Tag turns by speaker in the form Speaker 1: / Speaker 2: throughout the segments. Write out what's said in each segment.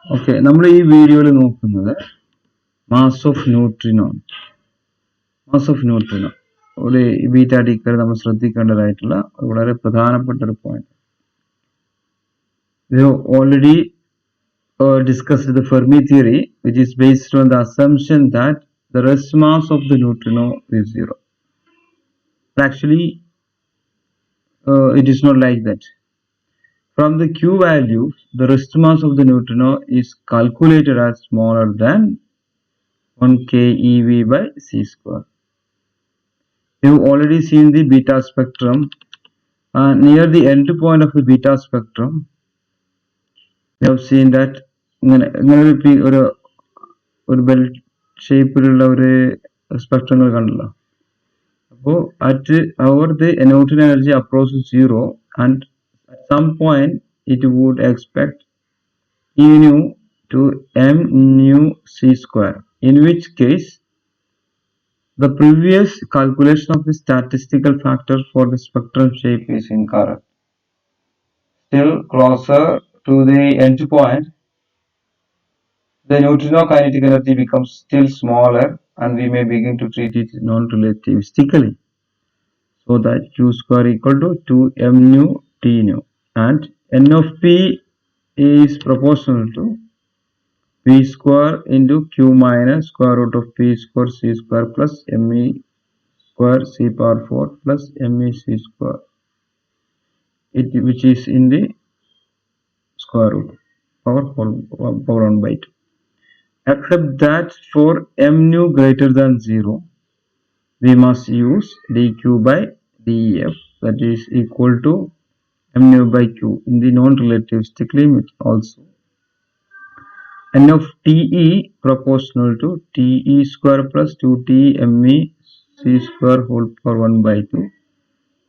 Speaker 1: Okay, നമ്മൾ ഈ വീഡിയോയിൽ നോക്കുന്നത് മാസ് ഓഫ് ന്യൂട്രിനോ ഒരു ബീറ്റ ഡിക്കർ നമ്മൾ ശ്രദ്ധിക്കേണ്ടതായിട്ടുള്ള വളരെ പ്രധാനപ്പെട്ട ഒരു point. We have already discussed the Fermi theory, which is based on the assumption that the rest mass of the neutrino is zero. But actually, it is not like that. From the Q values, the rest mass of the neutrino is calculated as smaller than 1 keV by c square. You've already seen the beta spectrum. Near the end point of the beta spectrum, we have seen that ഒരു belt ഷേപ്പിലുള്ള ഒരു സ്പെക്ട്രങ്ങൾ കണ്ടല്ലോ. അപ്പോൾ at our the neutrino energy approaches zero, and at some point it would expect E nu to m nu c square, in which case the previous calculation of the statistical factor for the spectrum shape is incorrect. Still closer to the end point, the neutrino kinetic energy becomes still smaller, and we may begin to treat it non-relativistically. So that Q square equal to 2m nu t nu, and n of p is proportional to p square into q minus square root of p square c square plus me square c power 4 plus me c square, which is in the square root power 1 by 2. Except that for m nu greater than 0, we must use dq by def, that is equal to m nu by q in the non-relativistic limit. Also, n of te proportional to te square plus 2t me c square whole power 1 by 2,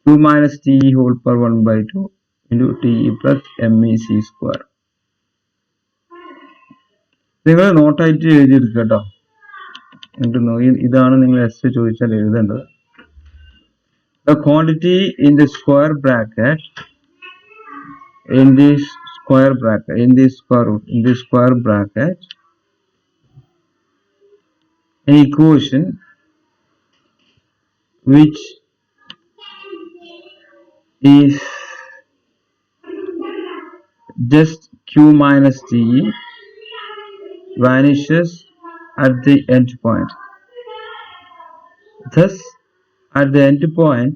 Speaker 1: 2 minus te whole power 1 by 2 into te plus me c square. നിങ്ങൾ നോട്ടായിട്ട് എഴുതിയെടുക്കുക കേട്ടോ. ഇതാണ് നിങ്ങൾ S ചോദിച്ചാൽ എഴുതേണ്ടത്. The quantity in the square bracket, in this square bracket, in this square root, in this square bracket, an equation which is just q minus te vanishes at the end point. Thus, at the end point,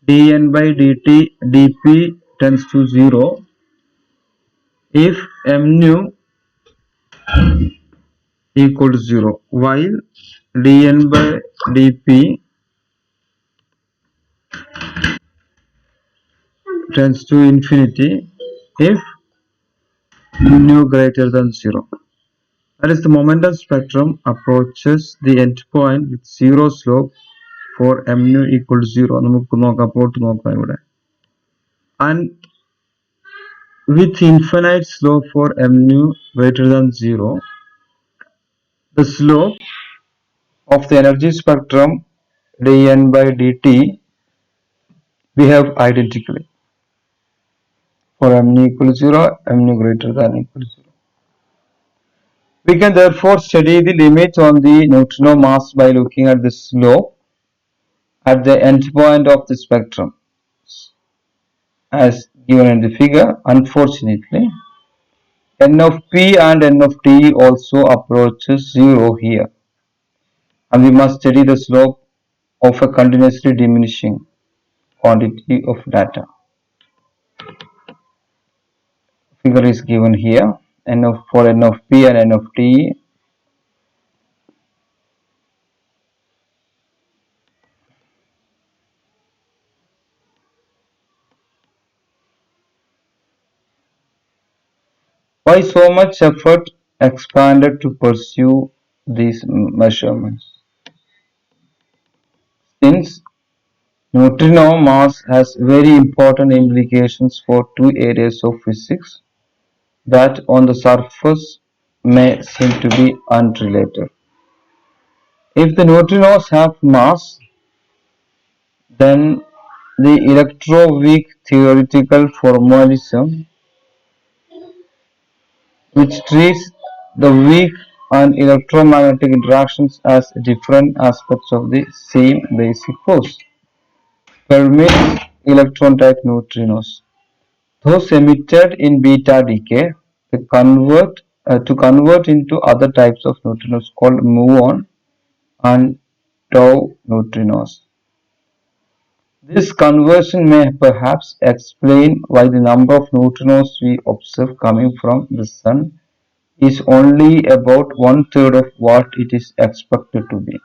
Speaker 1: dn by dt dp tends to 0 if m nu equal to 0, while dn by dp tends to infinity if nu greater than 0. That is, the momentum spectrum approaches the end point with 0 slope for m nu equal to 0. നമുക്ക് നോക്കാം ഇവിടെ. And with infinite slope for m nu greater than 0, the slope of the energy spectrum dn by dt behave identically for m nu equal to 0, m nu greater than equal to 0. We can therefore study the limit on the neutrino mass by looking at the slope at the end point of the spectrum as given in the figure. Unfortunately, n of p and n of t also approaches 0 here, and we must study the slope of a continuously diminishing quantity of data. Figure is given here. For n of p and n of t, why so much effort expanded to pursue these measurements? Since neutrino mass has very important implications for two areas of physics that on the surface may seem to be unrelated. If the neutrinos have mass, then the electroweak theoretical formalism which treats the weak and electromagnetic interactions as different aspects of the same basic force. Fermi's electron-type neutrinos, those emitted in beta decay, to convert into other types of neutrinos called muon and tau neutrinos. This conversion may perhaps explain why the number of neutrinos we observe coming from the Sun is only about one-third of what it is expected to be.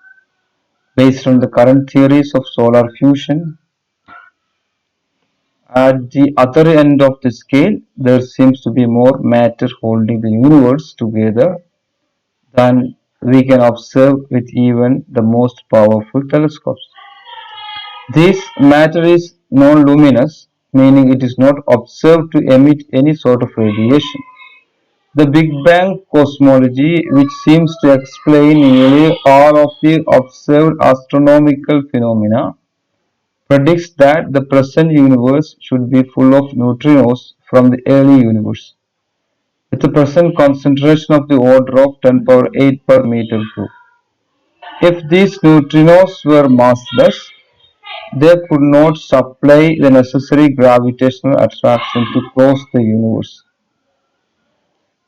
Speaker 1: Based on the current theories of solar fusion, at the other end of the scale, there seems to be more matter holding the universe together than we can observe with even the most powerful telescopes. This matter is non-luminous, meaning it is not observed to emit any sort of radiation. The Big Bang cosmology, which seems to explain nearly all of the observed astronomical phenomena, predicts that the present universe should be full of neutrinos from the early universe, with a present concentration of the order of 10 power 8 per meter cube. If these neutrinos were massless, they could not supply the necessary gravitational attraction to close the universe.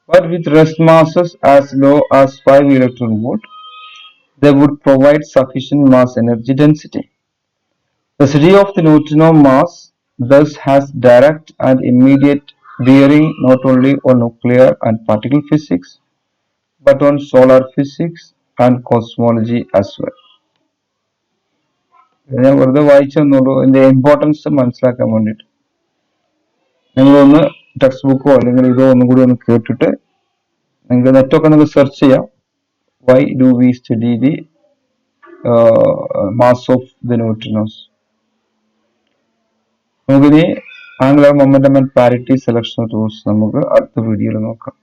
Speaker 1: But with rest masses as low as 5 electron volt, they would provide sufficient mass energy density. The study of the neutrino mass thus has direct and immediate bearing not only on nuclear and particle physics, but on solar physics and cosmology as well. ഞാൻ വെറുതെ വായിച്ചെന്നുള്ളൂ ഇതിന്റെ importance മനസ്സിലാക്കാൻ വേണ്ടിയിട്ട്. നിങ്ങളൊന്ന് text ബുക്കോ അല്ലെങ്കിൽ ഇതോ ഒന്നും കൂടി ഒന്ന് കേട്ടിട്ട് നിങ്ങൾക്ക് നെറ്റൊക്കെ നിങ്ങൾക്ക് സെർച്ച് ചെയ്യാം. Why do we study the mass of the neutrinos. നമുക്കിനി angular momentum and parity selection tools നമുക്ക് അടുത്ത വീഡിയോയിൽ നോക്കാം.